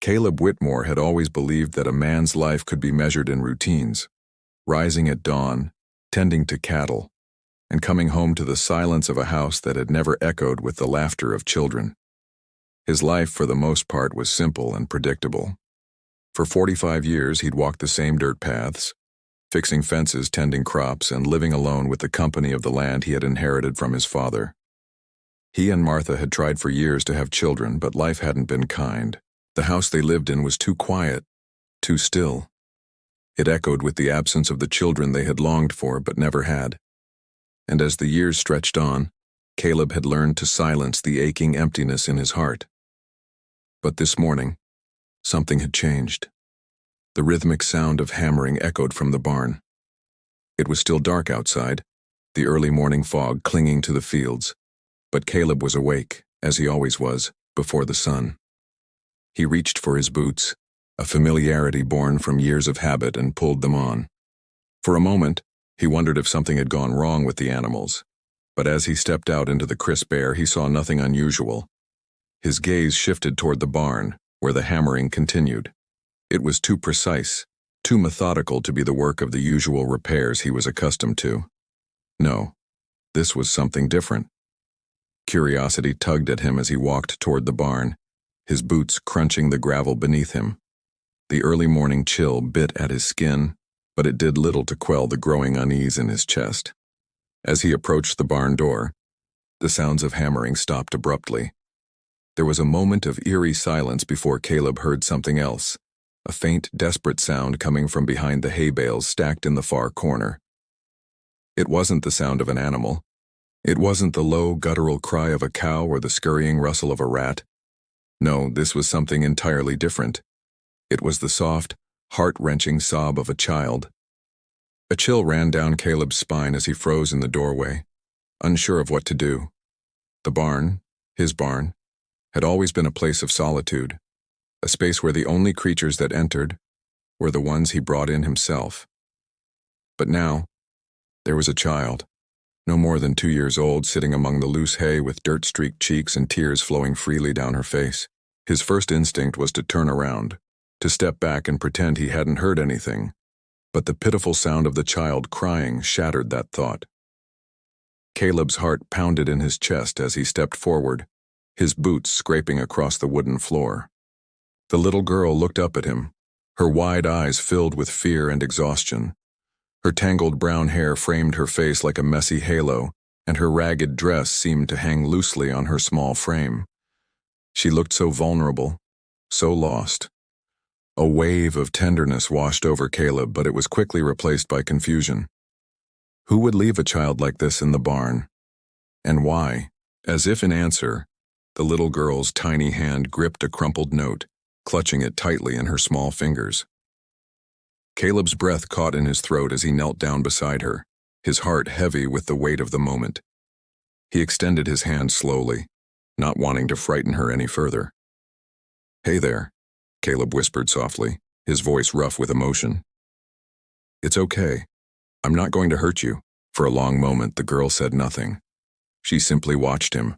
Caleb Whitmore had always believed that a man's life could be measured in routines, rising at dawn, tending to cattle, and coming home to the silence of a house that had never echoed with the laughter of children. His life, for the most part, was simple and predictable. For 45 years, he'd walked the same dirt paths, fixing fences, tending crops, and living alone with the company of the land he had inherited from his father. He and Martha had tried for years to have children, but life hadn't been kind. The house they lived in was too quiet, too still. It echoed with the absence of the children they had longed for but never had. And as the years stretched on, Caleb had learned to silence the aching emptiness in his heart. But this morning, something had changed. The rhythmic sound of hammering echoed from the barn. It was still dark outside, the early morning fog clinging to the fields, but Caleb was awake, as he always was, before the sun. He reached for his boots, a familiarity born from years of habit, and pulled them on. For a moment, he wondered if something had gone wrong with the animals, but as he stepped out into the crisp air, he saw nothing unusual. His gaze shifted toward the barn, where the hammering continued. It was too precise, too methodical to be the work of the usual repairs he was accustomed to. No, this was something different. Curiosity tugged at him as he walked toward the barn, his boots crunching the gravel beneath him. The early morning chill bit at his skin, but it did little to quell the growing unease in his chest. As he approached the barn door, the sounds of hammering stopped abruptly. There was a moment of eerie silence before Caleb heard something else, a faint, desperate sound coming from behind the hay bales stacked in the far corner. It wasn't the sound of an animal. It wasn't the low, guttural cry of a cow or the scurrying rustle of a rat. No, this was something entirely different. It was the soft, heart-wrenching sob of a child. A chill ran down Caleb's spine as he froze in the doorway, unsure of what to do. The barn, his barn, had always been a place of solitude, a space where the only creatures that entered were the ones he brought in himself. But now, there was a child, no more than 2 years old, sitting among the loose hay with dirt-streaked cheeks and tears flowing freely down her face. His first instinct was to turn around, to step back and pretend he hadn't heard anything, but the pitiful sound of the child crying shattered that thought. Caleb's heart pounded in his chest as he stepped forward, his boots scraping across the wooden floor. The little girl looked up at him, her wide eyes filled with fear and exhaustion. Her tangled brown hair framed her face like a messy halo, and her ragged dress seemed to hang loosely on her small frame. She looked so vulnerable, so lost. A wave of tenderness washed over Caleb, but it was quickly replaced by confusion. Who would leave a child like this in the barn? And why? As if in answer, the little girl's tiny hand gripped a crumpled note, clutching it tightly in her small fingers. Caleb's breath caught in his throat as he knelt down beside her, his heart heavy with the weight of the moment. He extended his hand slowly, not wanting to frighten her any further. "Hey there," Caleb whispered softly, his voice rough with emotion. "It's okay. I'm not going to hurt you." For a long moment, the girl said nothing. She simply watched him,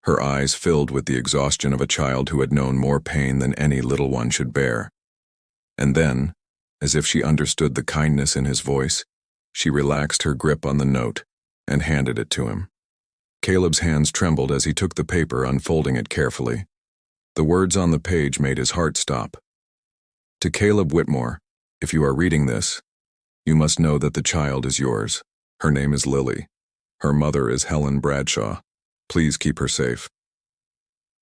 her eyes filled with the exhaustion of a child who had known more pain than any little one should bear. And then, as if she understood the kindness in his voice, she relaxed her grip on the note and handed it to him. Caleb's hands trembled as he took the paper, unfolding it carefully. The words on the page made his heart stop. "To Caleb Whitmore, if you are reading this, you must know that the child is yours. Her name is Lily. Her mother is Helen Bradshaw. Please keep her safe."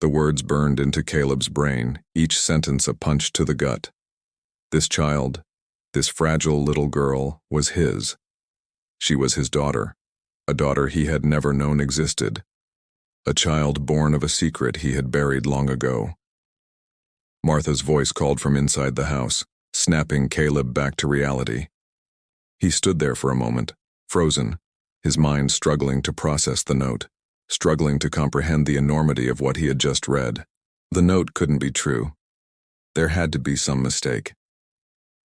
The words burned into Caleb's brain, each sentence a punch to the gut. This child, this fragile little girl, was his. She was his daughter, a daughter he had never known existed, a child born of a secret he had buried long ago. Martha's voice called from inside the house, snapping Caleb back to reality. He stood there for a moment, frozen, his mind struggling to process the note, struggling to comprehend the enormity of what he had just read. The note couldn't be true. There had to be some mistake.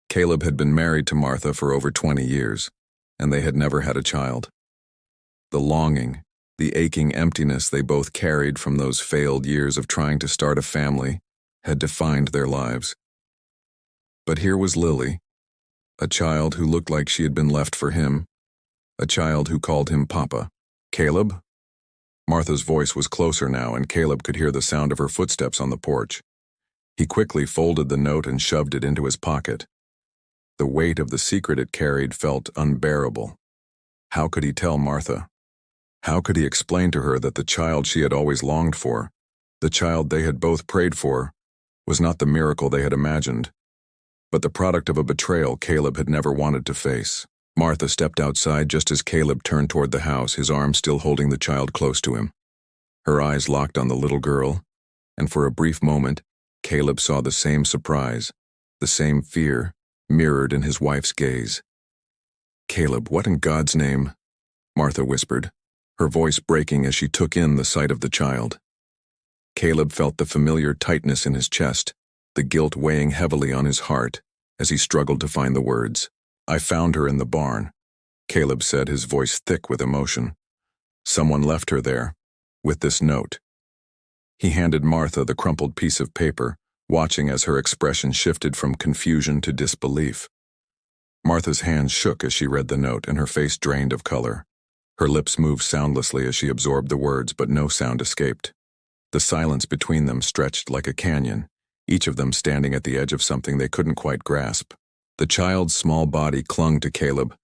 Caleb had been married to Martha for over 20 years, and they had never had a child. The longing, the aching emptiness they both carried from those failed years of trying to start a family had defined their lives. But here was Lily, a child who looked like she had been left for him, a child who called him Papa. Caleb? Martha's voice was closer now, and Caleb could hear the sound of her footsteps on the porch. He quickly folded the note and shoved it into his pocket. The weight of the secret it carried felt unbearable. How could he tell Martha? How could he explain to her that the child she had always longed for, the child they had both prayed for, was not the miracle they had imagined, but the product of a betrayal Caleb had never wanted to face? Martha stepped outside just as Caleb turned toward the house, his arm still holding the child close to him. Her eyes locked on the little girl, and for a brief moment, Caleb saw the same surprise, the same fear, mirrored in his wife's gaze. "Caleb, what in God's name?" Martha whispered, her voice breaking as she took in the sight of the child. Caleb felt the familiar tightness in his chest, the guilt weighing heavily on his heart as he struggled to find the words. "I found her in the barn," Caleb said, his voice thick with emotion. "Someone left her there, with this note." He handed Martha the crumpled piece of paper, watching as her expression shifted from confusion to disbelief. Martha's hands shook as she read the note, and her face drained of color. Her lips moved soundlessly as she absorbed the words, but no sound escaped. The silence between them stretched like a canyon, each of them standing at the edge of something they couldn't quite grasp. The child's small body clung to Caleb,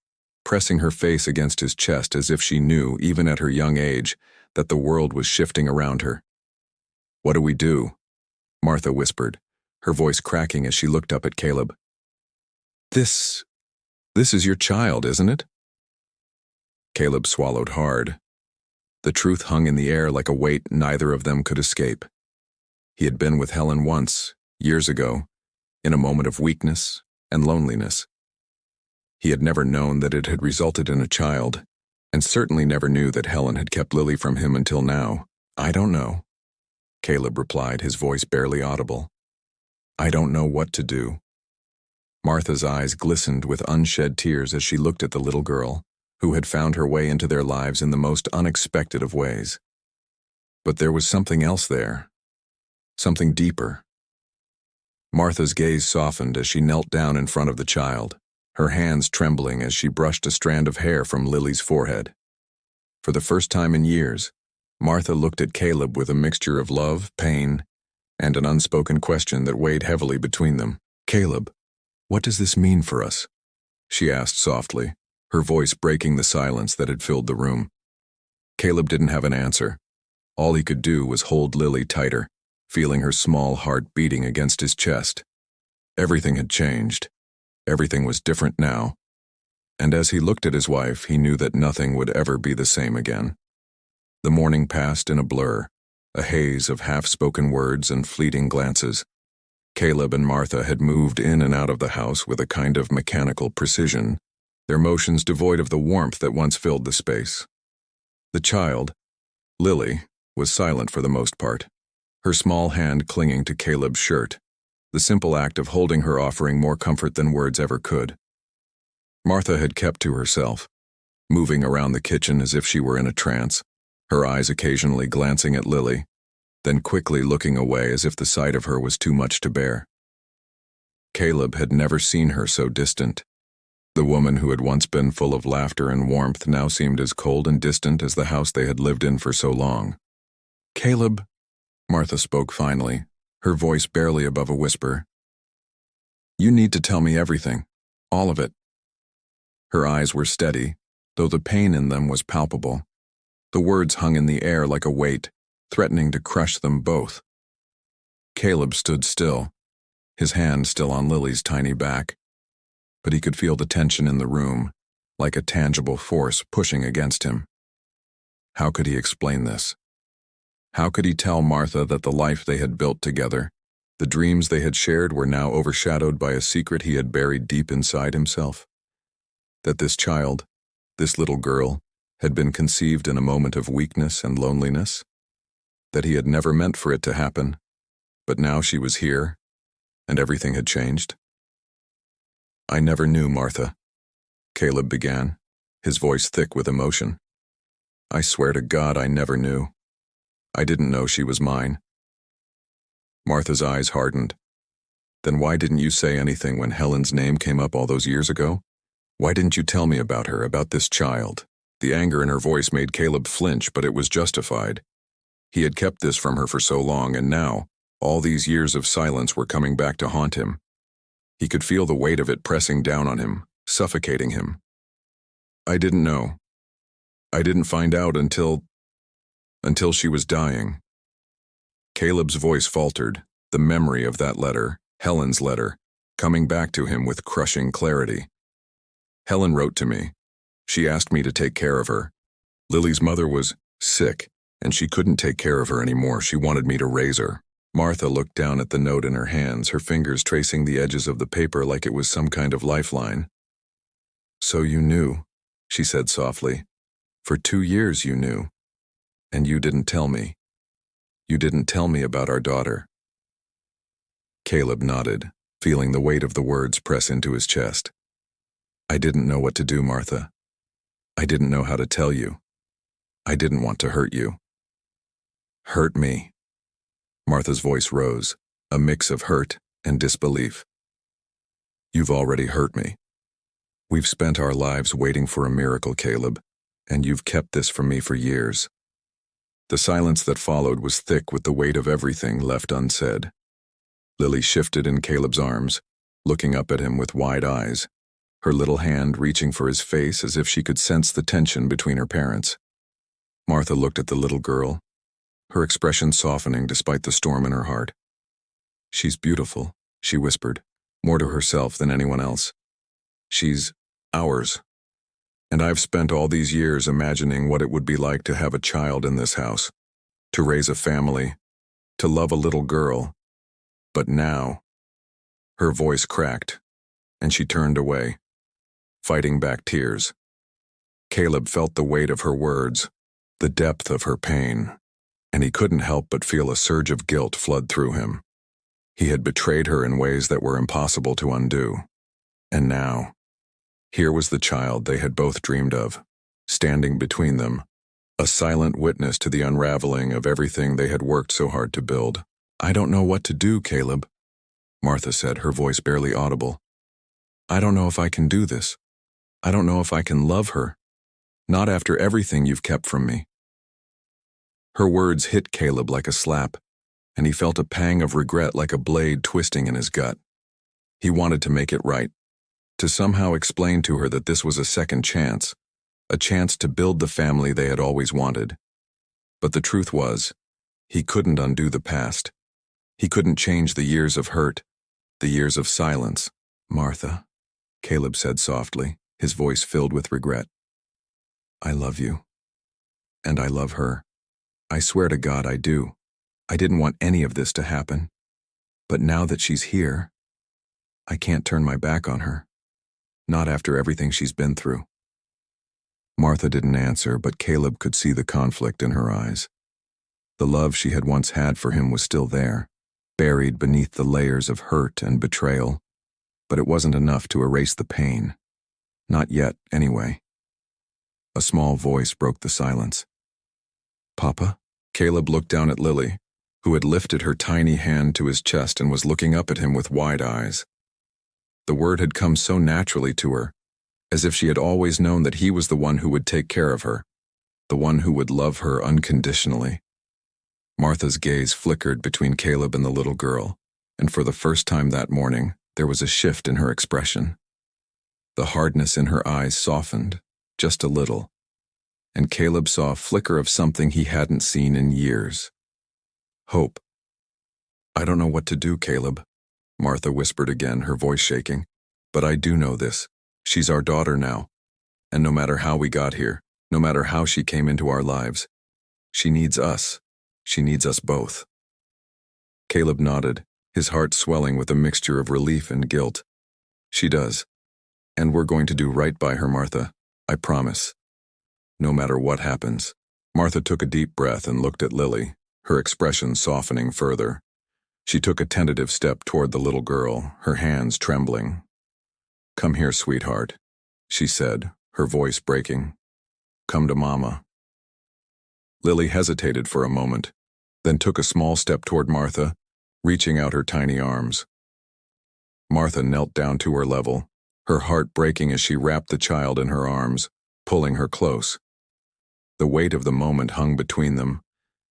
pressing her face against his chest as if she knew, even at her young age, that the world was shifting around her. "What do we do?" Martha whispered, her voice cracking as she looked up at Caleb. This is your child, isn't it?" Caleb swallowed hard. The truth hung in the air like a weight neither of them could escape. He had been with Helen once, years ago, in a moment of weakness and loneliness. He had never known that it had resulted in a child, and certainly never knew that Helen had kept Lily from him until now. "I don't know," Caleb replied, his voice barely audible. "I don't know what to do." Martha's eyes glistened with unshed tears as she looked at the little girl, who had found her way into their lives in the most unexpected of ways. But there was something else there, something deeper. Martha's gaze softened as she knelt down in front of the child, her hands trembling as she brushed a strand of hair from Lily's forehead. For the first time in years, Martha looked at Caleb with a mixture of love, pain, and an unspoken question that weighed heavily between them. "Caleb, what does this mean for us?" she asked softly, her voice breaking the silence that had filled the room. Caleb didn't have an answer. All he could do was hold Lily tighter, feeling her small heart beating against his chest. Everything had changed. Everything was different now. And as he looked at his wife, he knew that nothing would ever be the same again. The morning passed in a blur, a haze of half-spoken words and fleeting glances. Caleb and Martha had moved in and out of the house with a kind of mechanical precision, their motions devoid of the warmth that once filled the space. The child, Lily, was silent for the most part, her small hand clinging to Caleb's shirt, the simple act of holding her offering more comfort than words ever could. Martha had kept to herself, moving around the kitchen as if she were in a trance, her eyes occasionally glancing at Lily, then quickly looking away as if the sight of her was too much to bear. Caleb had never seen her so distant. The woman who had once been full of laughter and warmth now seemed as cold and distant as the house they had lived in for so long. "Caleb," Martha spoke finally, her voice barely above a whisper. "You need to tell me everything, all of it." Her eyes were steady, though the pain in them was palpable. The words hung in the air like a weight, threatening to crush them both. Caleb stood still, his hand still on Lily's tiny back, but he could feel the tension in the room, like a tangible force pushing against him. How could he explain this? How could he tell Martha that the life they had built together, the dreams they had shared, were now overshadowed by a secret he had buried deep inside himself? That this child, this little girl, had been conceived in a moment of weakness and loneliness? That he had never meant for it to happen, but now she was here, and everything had changed? "I never knew, Martha," Caleb began, his voice thick with emotion. "I swear to God I never knew. I didn't know she was mine. Martha's eyes hardened. Then why didn't you say anything when Helen's name came up all those years ago? Why didn't you tell me about her, about this child? The anger in her voice made Caleb flinch, but it was justified. He had kept this from her for so long, and now, all these years of silence were coming back to haunt him. He could feel the weight of it pressing down on him, suffocating him. I didn't know. I didn't find out until she was dying. Caleb's voice faltered, the memory of that letter, Helen's letter, coming back to him with crushing clarity. Helen wrote to me. She asked me to take care of her. Lily's mother was sick, and she couldn't take care of her anymore. She wanted me to raise her. Martha looked down at the note in her hands, her fingers tracing the edges of the paper like it was some kind of lifeline. So you knew, she said softly. For 2 years you knew. And you didn't tell me. You didn't tell me about our daughter. Caleb nodded, feeling the weight of the words press into his chest. I didn't know what to do, Martha. I didn't know how to tell you. I didn't want to hurt you. Hurt me. Martha's voice rose, a mix of hurt and disbelief. You've already hurt me. We've spent our lives waiting for a miracle, Caleb, and you've kept this from me for years. The silence that followed was thick with the weight of everything left unsaid. Lily shifted in Caleb's arms, looking up at him with wide eyes, her little hand reaching for his face as if she could sense the tension between her parents. Martha looked at the little girl, her expression softening despite the storm in her heart. She's beautiful, she whispered, more to herself than anyone else. She's ours. And I've spent all these years imagining what it would be like to have a child in this house, to raise a family, to love a little girl. But now, her voice cracked, and she turned away, fighting back tears. Caleb felt the weight of her words, the depth of her pain, and he couldn't help but feel a surge of guilt flood through him. He had betrayed her in ways that were impossible to undo. And now, here was the child they had both dreamed of, standing between them, a silent witness to the unraveling of everything they had worked so hard to build. I don't know what to do, Caleb, Martha said, her voice barely audible. I don't know if I can do this. I don't know if I can love her. Not after everything you've kept from me. Her words hit Caleb like a slap, and he felt a pang of regret like a blade twisting in his gut. He wanted to make it right, to somehow explain to her that this was a second chance, a chance to build the family they had always wanted. But the truth was, he couldn't undo the past. He couldn't change the years of hurt, the years of silence. Martha, Caleb said softly, his voice filled with regret. I love you. And I love her. I swear to God I do. I didn't want any of this to happen. But now that she's here, I can't turn my back on her. Not after everything she's been through. Martha didn't answer, but Caleb could see the conflict in her eyes. The love she had once had for him was still there, buried beneath the layers of hurt and betrayal, but it wasn't enough to erase the pain. Not yet, anyway. A small voice broke the silence. Papa? Caleb looked down at Lily, who had lifted her tiny hand to his chest and was looking up at him with wide eyes. The word had come so naturally to her, as if she had always known that he was the one who would take care of her, the one who would love her unconditionally. Martha's gaze flickered between Caleb and the little girl, and for the first time that morning, there was a shift in her expression. The hardness in her eyes softened, just a little, and Caleb saw a flicker of something he hadn't seen in years. Hope. I don't know what to do, Caleb, Martha whispered again, her voice shaking. But I do know this. She's our daughter now. And no matter how we got here, no matter how she came into our lives, she needs us. She needs us both. Caleb nodded, his heart swelling with a mixture of relief and guilt. She does. And we're going to do right by her, Martha. I promise. No matter what happens. Martha took a deep breath and looked at Lily, her expression softening further. She took a tentative step toward the little girl, her hands trembling. Come here, sweetheart, she said, her voice breaking. Come to Mama. Lily hesitated for a moment, then took a small step toward Martha, reaching out her tiny arms. Martha knelt down to her level, her heart breaking as she wrapped the child in her arms, pulling her close. The weight of the moment hung between them,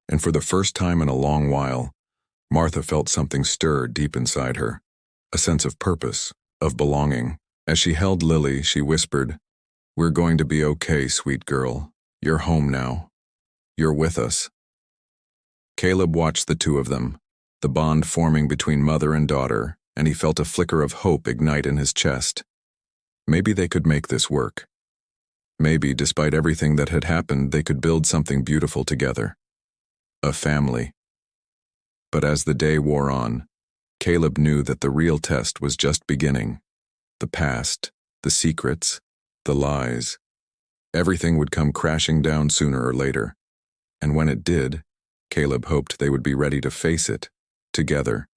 and for the first time in a long while, Martha felt something stir deep inside her, a sense of purpose, of belonging. As she held Lily, she whispered, "We're going to be okay, sweet girl. You're home now. You're with us." Caleb watched the two of them, the bond forming between mother and daughter, and he felt a flicker of hope ignite in his chest. Maybe they could make this work. Maybe, despite everything that had happened, they could build something beautiful together. A family. But as the day wore on, Caleb knew that the real test was just beginning. The past, the secrets, the lies. Everything would come crashing down sooner or later. And when it did, Caleb hoped they would be ready to face it, together.